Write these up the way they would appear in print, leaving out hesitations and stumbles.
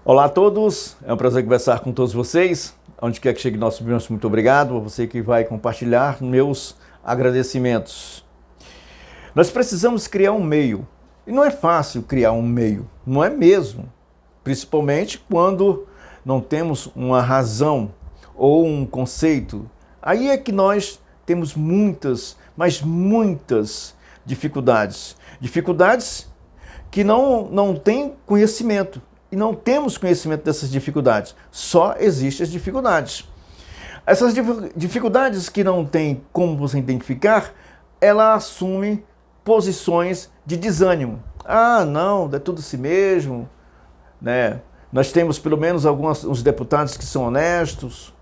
Olá a todos, é um prazer conversar com todos vocês. Onde quer que chegue nosso muito obrigado a você que vai compartilhar meus agradecimentos. Nós precisamos criar um meio, e não é fácil criar um meio, não é mesmo? Principalmente quando não temos uma razão ou um conceito. Aí é que nós temos muitas, mas muitas dificuldades. Dificuldades que não têm conhecimento. E não temos conhecimento dessas dificuldades, só existem as dificuldades. Essas dificuldades que não tem como você identificar, ela assume posições de desânimo. Ah, não, é tudo si mesmo, né? Nós temos pelo menos uns deputados que são honestos.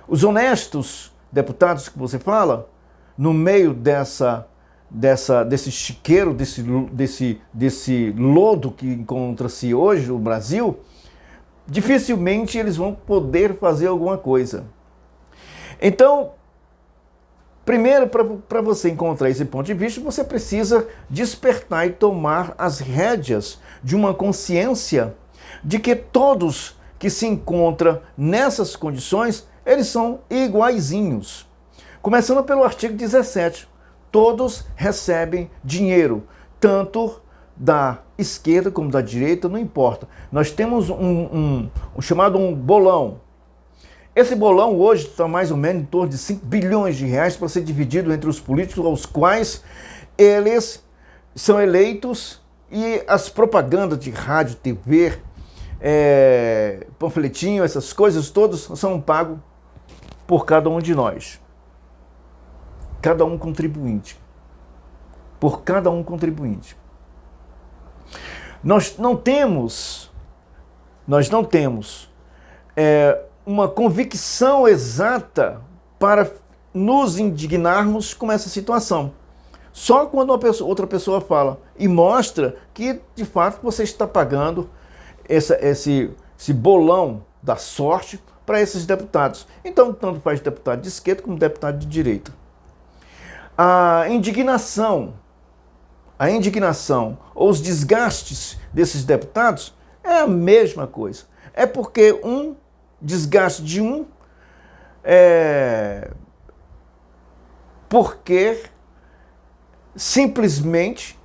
Os honestos deputados que você fala, no meio desse chiqueiro, desse lodo que encontra-se hoje no Brasil, dificilmente eles vão poder fazer alguma coisa. Então, primeiro, para você encontrar esse ponto de vista, você precisa despertar e tomar as rédeas de uma consciência de que todos que se encontram nessas condições, eles são iguaizinhos. Começando pelo artigo 17. Todos recebem dinheiro, tanto da esquerda como da direita, não importa. Nós temos um chamado um bolão. Esse bolão hoje está mais ou menos em torno de 5 bilhões de reais para ser dividido entre os políticos aos quais eles são eleitos e as propagandas de rádio, TV, panfletinho, essas coisas todas são pagos por cada um de nós. Cada um contribuinte. Por cada um contribuinte. Nós não temos uma convicção exata para nos indignarmos com essa situação. Só quando outra pessoa fala e mostra que, de fato, você está pagando esse bolão da sorte para esses deputados. Então, tanto faz deputado de esquerda como deputado de direita. A indignação ou os desgastes desses deputados é a mesma coisa. É porque um desgaste de porque simplesmente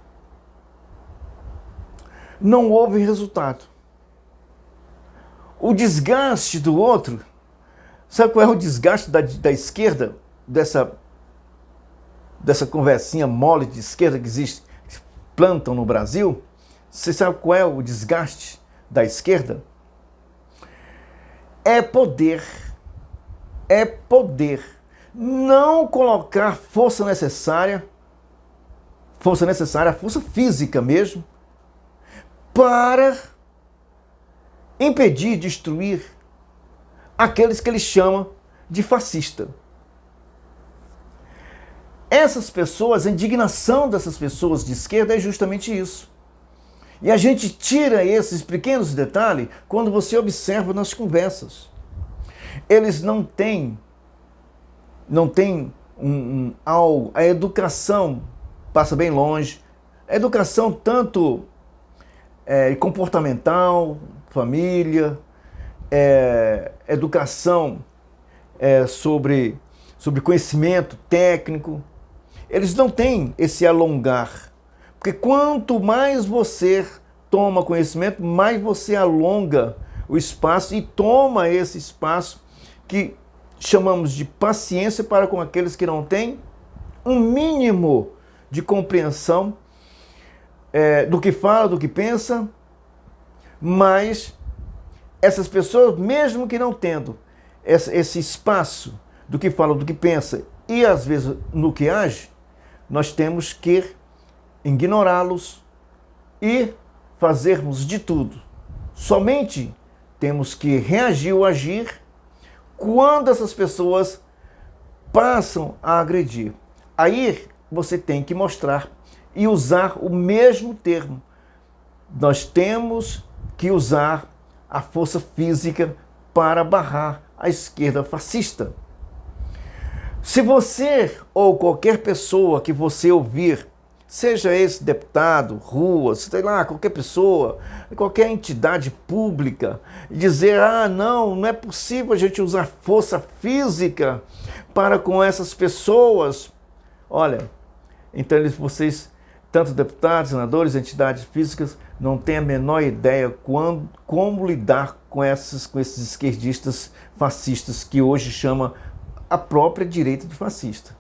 não houve resultado. O desgaste do outro, sabe qual é o desgaste da esquerda, dessa conversinha mole de esquerda que existe, que plantam no Brasil? Você sabe qual é o desgaste da esquerda? É poder. É poder. Não colocar força necessária, força física mesmo, para impedir, destruir aqueles que ele chama de fascista. Essas pessoas, a indignação dessas pessoas de esquerda é justamente isso. E a gente tira esses pequenos detalhes quando você observa nas conversas. Eles não têm algo. A educação passa bem longe. A educação tanto comportamental, família, educação sobre conhecimento técnico. Eles não têm esse alongar. Porque quanto mais você toma conhecimento, mais você alonga o espaço e toma esse espaço que chamamos de paciência para com aqueles que não têm um mínimo de compreensão do que fala, do que pensa, mas essas pessoas, mesmo que não tendo esse espaço do que fala, do que pensa e às vezes no que age, nós temos que ignorá-los e fazermos de tudo. Somente temos que reagir ou agir quando essas pessoas passam a agredir. Aí você tem que mostrar e usar o mesmo termo. Nós temos que usar a força física para barrar a esquerda fascista. Se você ou qualquer pessoa que você ouvir seja esse deputado, rua, sei lá, qualquer pessoa, qualquer entidade pública, dizer, não é possível a gente usar força física para com essas pessoas. Olha, então vocês, tanto deputados, senadores, entidades físicas, não têm a menor ideia como lidar com esses esquerdistas fascistas que hoje chama a própria direita de fascista.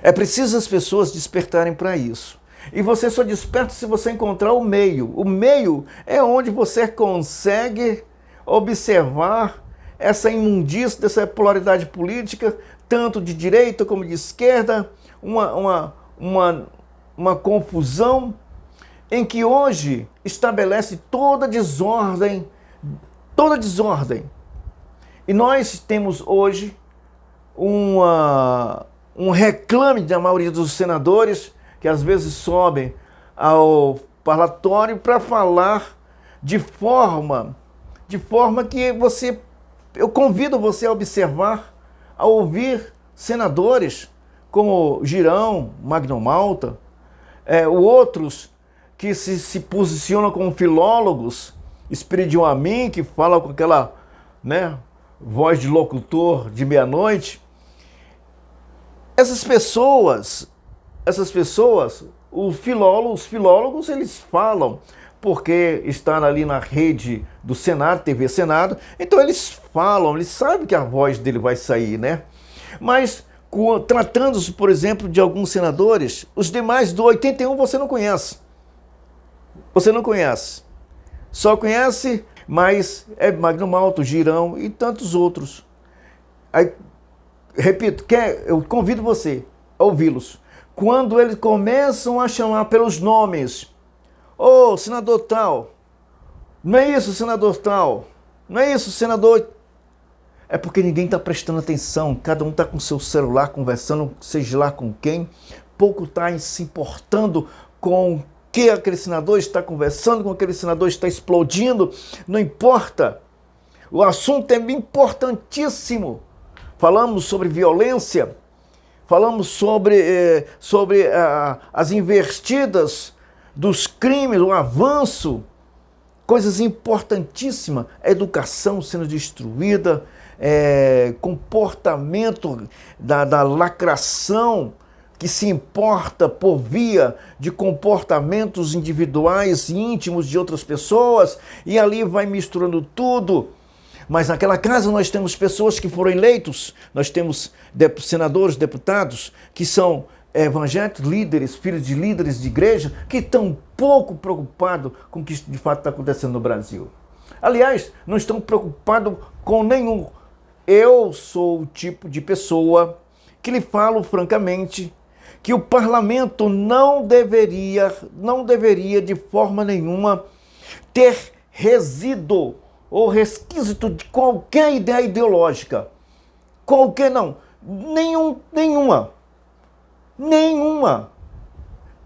É preciso as pessoas despertarem para isso. E você só desperta se você encontrar o meio. O meio é onde você consegue observar essa imundícia dessa polaridade política, tanto de direita como de esquerda, uma confusão em que hoje estabelece toda desordem. E nós temos hoje um reclame da maioria dos senadores que às vezes sobem ao parlatório para falar de forma que eu convido você a observar, a ouvir senadores como Girão, Magno Malta, outros que se posicionam como filólogos, Espiridion Amin, que fala com aquela, voz de locutor de meia-noite. Essas pessoas, os filólogos, eles falam, porque estão ali na rede do Senado, TV Senado, então eles falam, eles sabem que a voz dele vai sair, Mas, tratando-se, por exemplo, de alguns senadores, os demais do 81 você não conhece. Você não conhece. Só conhece, mas é Magno Malta, Girão e tantos outros. Aí, repito, eu convido você a ouvi-los. Quando eles começam a chamar pelos nomes, senador tal, não é isso, senador tal, não é isso, senador. É porque ninguém está prestando atenção, cada um está com seu celular conversando, seja lá com quem, pouco está se importando com que aquele senador está conversando, com aquele senador está explodindo, não importa. O assunto é importantíssimo. Falamos sobre violência, falamos sobre as investidas dos crimes, o avanço, coisas importantíssimas, a educação sendo destruída, comportamento da lacração que se importa por via de comportamentos individuais e íntimos de outras pessoas, e ali vai misturando tudo. Mas naquela casa nós temos pessoas que foram eleitos, nós temos senadores, deputados, que são evangélicos, líderes, filhos de líderes de igreja, que estão pouco preocupados com o que de fato está acontecendo no Brasil. Aliás, não estão preocupados com nenhum. Eu sou o tipo de pessoa que lhe falo francamente que o parlamento não deveria de forma nenhuma ter resíduo ou resquício de qualquer ideia ideológica. Qualquer não. Nenhuma.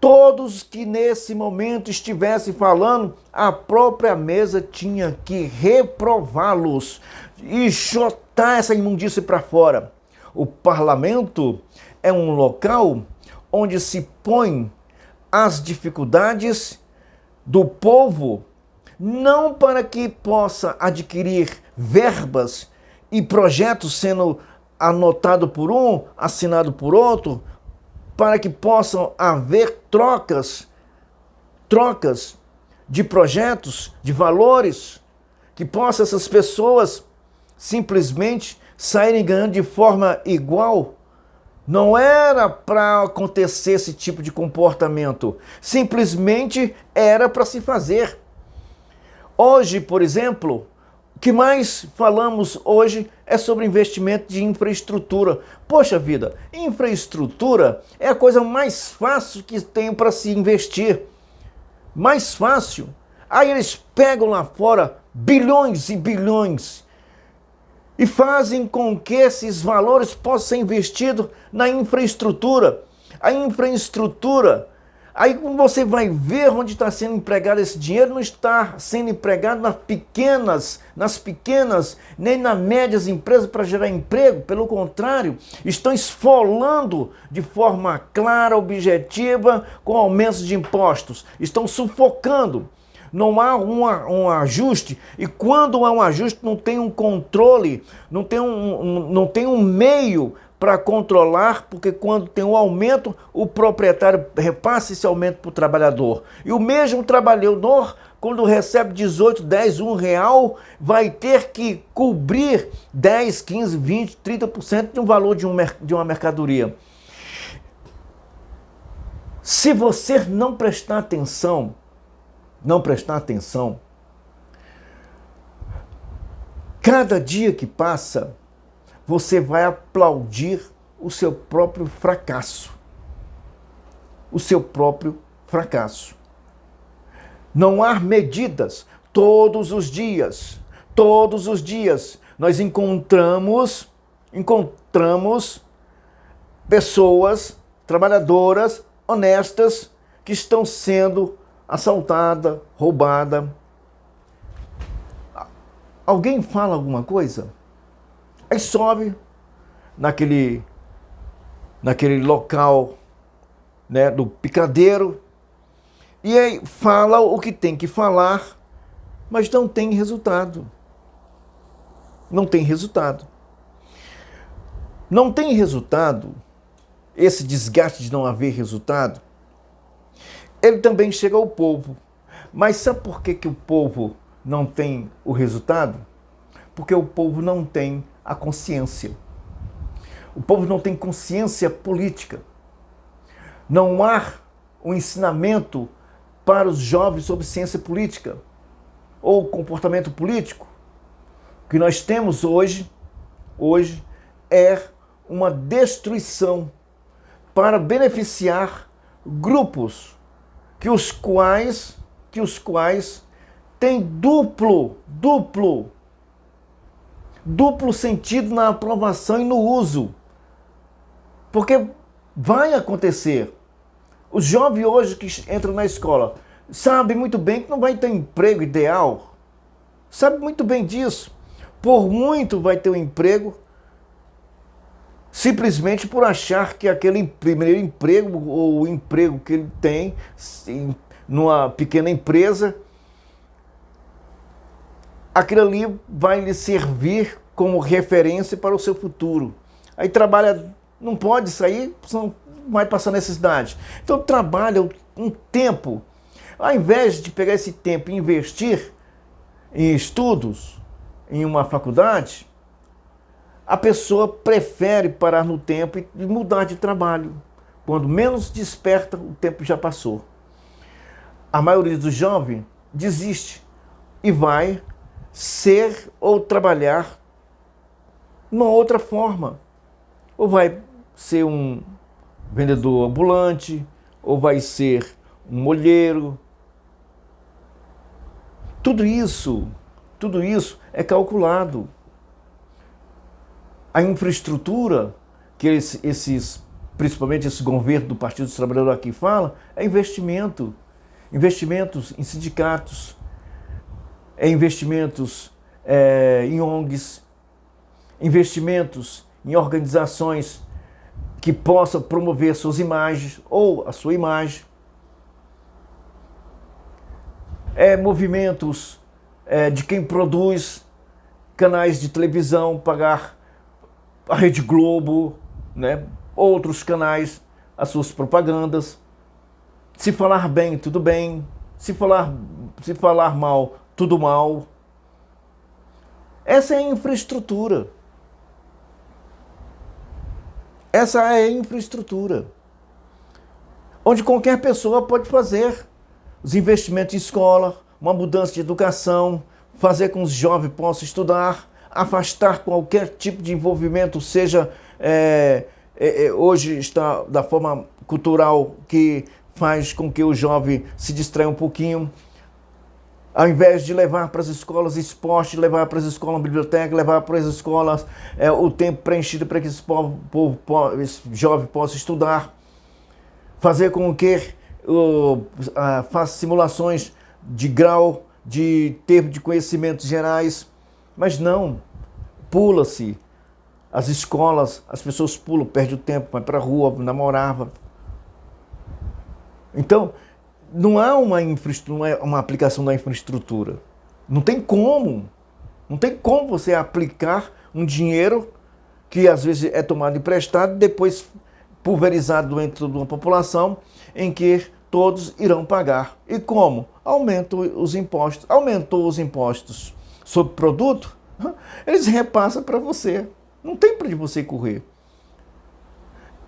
Todos que nesse momento estivessem falando, a própria mesa tinha que reprová-los e jotar essa imundície para fora. O parlamento é um local onde se põe as dificuldades do povo, não para que possa adquirir verbas e projetos sendo anotado por um, assinado por outro, para que possam haver trocas de projetos, de valores, que possam essas pessoas simplesmente saírem ganhando de forma igual. Não era para acontecer esse tipo de comportamento, simplesmente era para se fazer. Hoje, por exemplo, o que mais falamos hoje é sobre investimento de infraestrutura. Poxa vida, infraestrutura é a coisa mais fácil que tem para se investir. Mais fácil. Aí eles pegam lá fora bilhões e bilhões e fazem com que esses valores possam ser investidos na infraestrutura. A infraestrutura, Aí quando você vai ver onde está sendo empregado esse dinheiro, não está sendo empregado nas pequenas, nem nas médias empresas para gerar emprego. Pelo contrário, estão esfolando de forma clara, objetiva, com aumentos de impostos. Estão sufocando. Não há um ajuste, e quando há um ajuste não tem um controle, não tem um meio para controlar, porque quando tem um aumento, o proprietário repassa esse aumento para o trabalhador. E o mesmo trabalhador, quando recebe 18, 10, R$1, vai ter que cobrir 10, 15, 20, 30% de um valor de uma mercadoria. Se você não prestar atenção, cada dia que passa, você vai aplaudir o seu próprio fracasso. O seu próprio fracasso. Não há medidas. Todos os dias, nós encontramos pessoas trabalhadoras, honestas, que estão sendo assaltadas, roubadas. Alguém fala alguma coisa? Aí sobe naquele local, né, do picadeiro, e aí fala o que tem que falar, mas não tem resultado. Não tem resultado. Não tem resultado, esse desgaste de não haver resultado, ele também chega ao povo. Mas sabe por que o povo não tem o resultado? Porque o povo não tem a consciência. O povo não tem consciência política. Não há um ensinamento para os jovens sobre ciência política ou comportamento político. O que nós temos hoje é uma destruição para beneficiar grupos que os quais têm duplo sentido na aprovação e no uso. Porque vai acontecer. O jovem hoje que entra na escola sabe muito bem que não vai ter um emprego ideal. Sabe muito bem disso. Por muito vai ter um emprego simplesmente por achar que aquele primeiro emprego ou o emprego que ele tem numa pequena empresa, aquilo ali vai lhe servir como referência para o seu futuro. Aí trabalha, não pode sair, senão vai passar necessidade. Então trabalha um tempo, ao invés de pegar esse tempo e investir em estudos, em uma faculdade, a pessoa prefere parar no tempo e mudar de trabalho. Quando menos desperta, o tempo já passou. A maioria dos jovens desiste e vai ser ou trabalhar numa outra forma. Ou vai ser um vendedor ambulante, ou vai ser um molheiro. Tudo isso é calculado. A infraestrutura que principalmente esse governo do Partido dos Trabalhadores aqui fala, é investimento. Investimentos em sindicatos, investimentos em ONGs, investimentos em organizações que possam promover suas imagens ou a sua imagem. Movimentos de quem produz canais de televisão, pagar a Rede Globo, né, outros canais, as suas propagandas. Se falar bem, tudo bem. Se falar mal, tudo mal. Essa é a infraestrutura. Essa é a infraestrutura. Onde qualquer pessoa pode fazer os investimentos em escola, uma mudança de educação, fazer com que os jovens possam estudar, afastar qualquer tipo de envolvimento, seja hoje está da forma cultural que faz com que o jovem se distraia um pouquinho. Ao invés de levar para as escolas esporte, levar para as escolas biblioteca, levar para as escolas o tempo preenchido para que esse jovem possa estudar, fazer com que faz simulações de grau, de termo de conhecimentos gerais, mas não, pula-se. As escolas, as pessoas pulam, perdem o tempo, vai para a rua, namorava. Então, não há uma aplicação da infraestrutura. Não tem como. Não tem como você aplicar um dinheiro que às vezes é tomado emprestado e depois pulverizado dentro de uma população em que todos irão pagar. E como? Aumentou os impostos sobre produto, eles repassam para você. Não tem para onde você correr.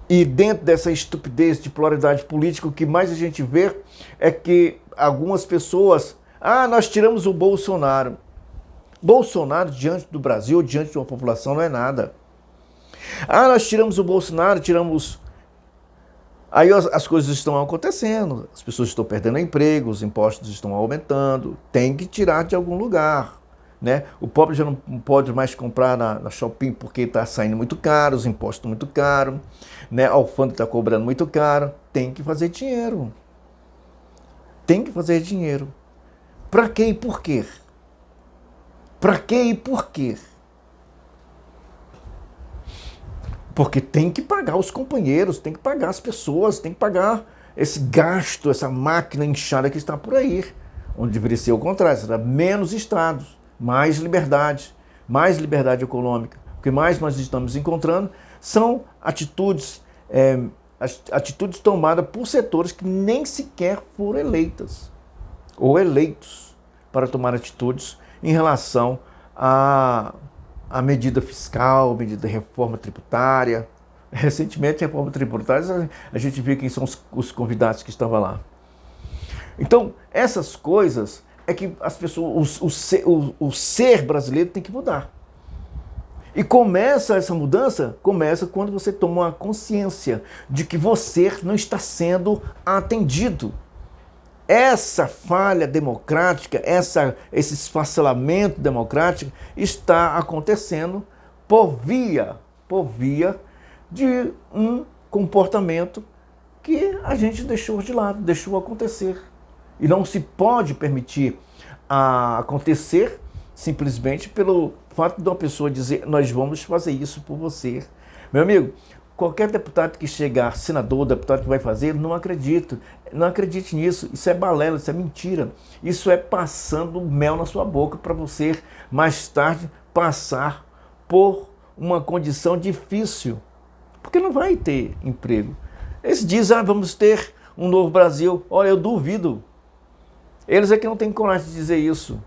E dentro dessa estupidez de pluralidade política, o que mais a gente vê é que algumas pessoas... nós tiramos o Bolsonaro. Bolsonaro diante do Brasil, diante de uma população, não é nada. Nós tiramos o Bolsonaro, tiramos... Aí as coisas estão acontecendo, as pessoas estão perdendo emprego, os impostos estão aumentando, tem que tirar de algum lugar. Né? O pobre já não pode mais comprar na Shopping porque está saindo muito caro, os impostos estão muito caros, né? A alfândega está cobrando muito caro, tem que fazer dinheiro. Tem que fazer dinheiro. Para quê e por quê? Para quê e por quê? Porque tem que pagar os companheiros, tem que pagar as pessoas, tem que pagar esse gasto, essa máquina inchada que está por aí. Onde deveria ser o contrário, será menos estados, mais liberdade econômica. O que mais nós estamos encontrando são atitudes tomadas por setores que nem sequer foram eleitas ou eleitos para tomar atitudes em relação à medida fiscal, medida de reforma tributária. Recentemente, a reforma tributária, a gente viu quem são os convidados que estavam lá. Então, essas coisas é que as pessoas, o ser brasileiro tem que mudar. E começa essa mudança, começa quando você toma uma consciência de que você não está sendo atendido. Essa falha democrática, esse esfacelamento democrático está acontecendo por via de um comportamento que a gente deixou de lado, deixou acontecer. E não se pode permitir acontecer simplesmente pelo fato de uma pessoa dizer: nós vamos fazer isso por você. Meu amigo, qualquer deputado que chegar, senador, deputado que vai fazer, não acredito. Não acredite nisso. Isso é balela, isso é mentira. Isso é passando mel na sua boca para você, mais tarde, passar por uma condição difícil. Porque não vai ter emprego. Eles dizem: vamos ter um novo Brasil. Olha, eu duvido. Eles é que não têm coragem de dizer isso.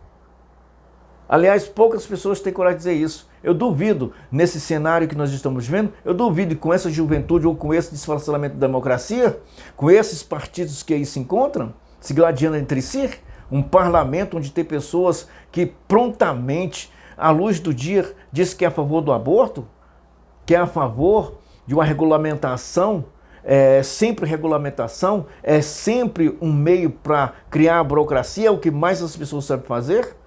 Aliás, poucas pessoas têm coragem de dizer isso. Eu duvido, nesse cenário que nós estamos vendo, eu duvido que com essa juventude ou com esse desfacelamento da democracia, com esses partidos que aí se encontram, se gladiando entre si, um parlamento onde tem pessoas que prontamente, à luz do dia, diz que é a favor do aborto, que é a favor de uma regulamentação, sempre regulamentação, é sempre um meio para criar a burocracia, é o que mais as pessoas sabem fazer.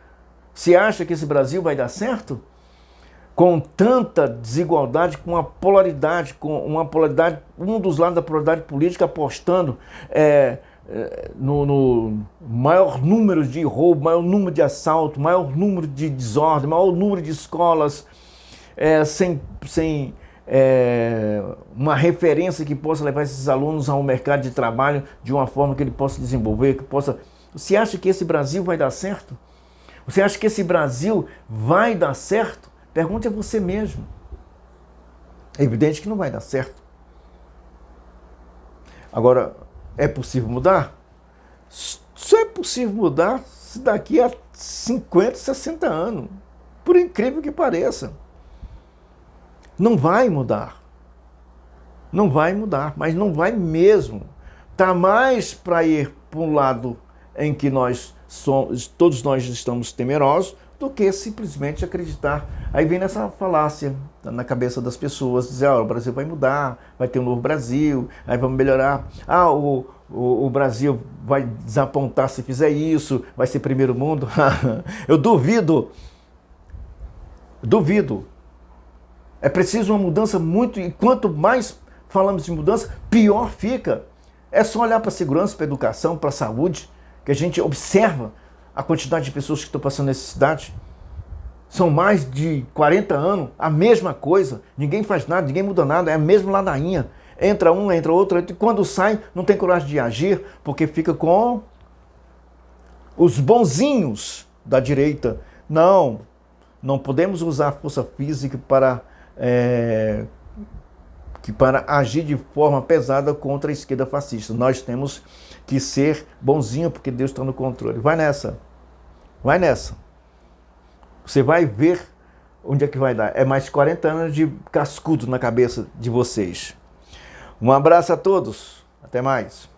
Você acha que esse Brasil vai dar certo? Com tanta desigualdade, com uma polaridade, um dos lados da polaridade política apostando no maior número de roubo, maior número de assalto, maior número de desordem, maior número de escolas, sem uma referência que possa levar esses alunos ao mercado de trabalho de uma forma que ele possa desenvolver, que possa... Você acha que esse Brasil vai dar certo? Você acha que esse Brasil vai dar certo? Pergunte a você mesmo. É evidente que não vai dar certo. Agora, é possível mudar? Só é possível mudar se daqui a 50, 60 anos. Por incrível que pareça. Não vai mudar. Não vai mudar, mas não vai mesmo. Está mais para ir para um lado em que todos nós estamos temerosos, do que simplesmente acreditar. Aí vem nessa falácia na cabeça das pessoas, dizer: o Brasil vai mudar, vai ter um novo Brasil, aí vamos melhorar. O Brasil vai desapontar se fizer isso, vai ser primeiro mundo. Eu duvido. Duvido. É preciso uma mudança muito, e quanto mais falamos de mudança, pior fica. É só olhar para a segurança, para a educação, para a saúde, que a gente observa a quantidade de pessoas que estão passando necessidade. São mais de 40 anos, a mesma coisa, ninguém faz nada, ninguém muda nada, é a mesma ladainha. Entra um, entra outro, e quando sai, não tem coragem de agir, porque fica com os bonzinhos da direita. Não, não podemos usar a força física para agir de forma pesada contra a esquerda fascista. Nós temos que ser bonzinho, porque Deus está no controle. Vai nessa, vai nessa. Você vai ver onde é que vai dar. É mais 40 anos de cascudo na cabeça de vocês. Um abraço a todos. Até mais.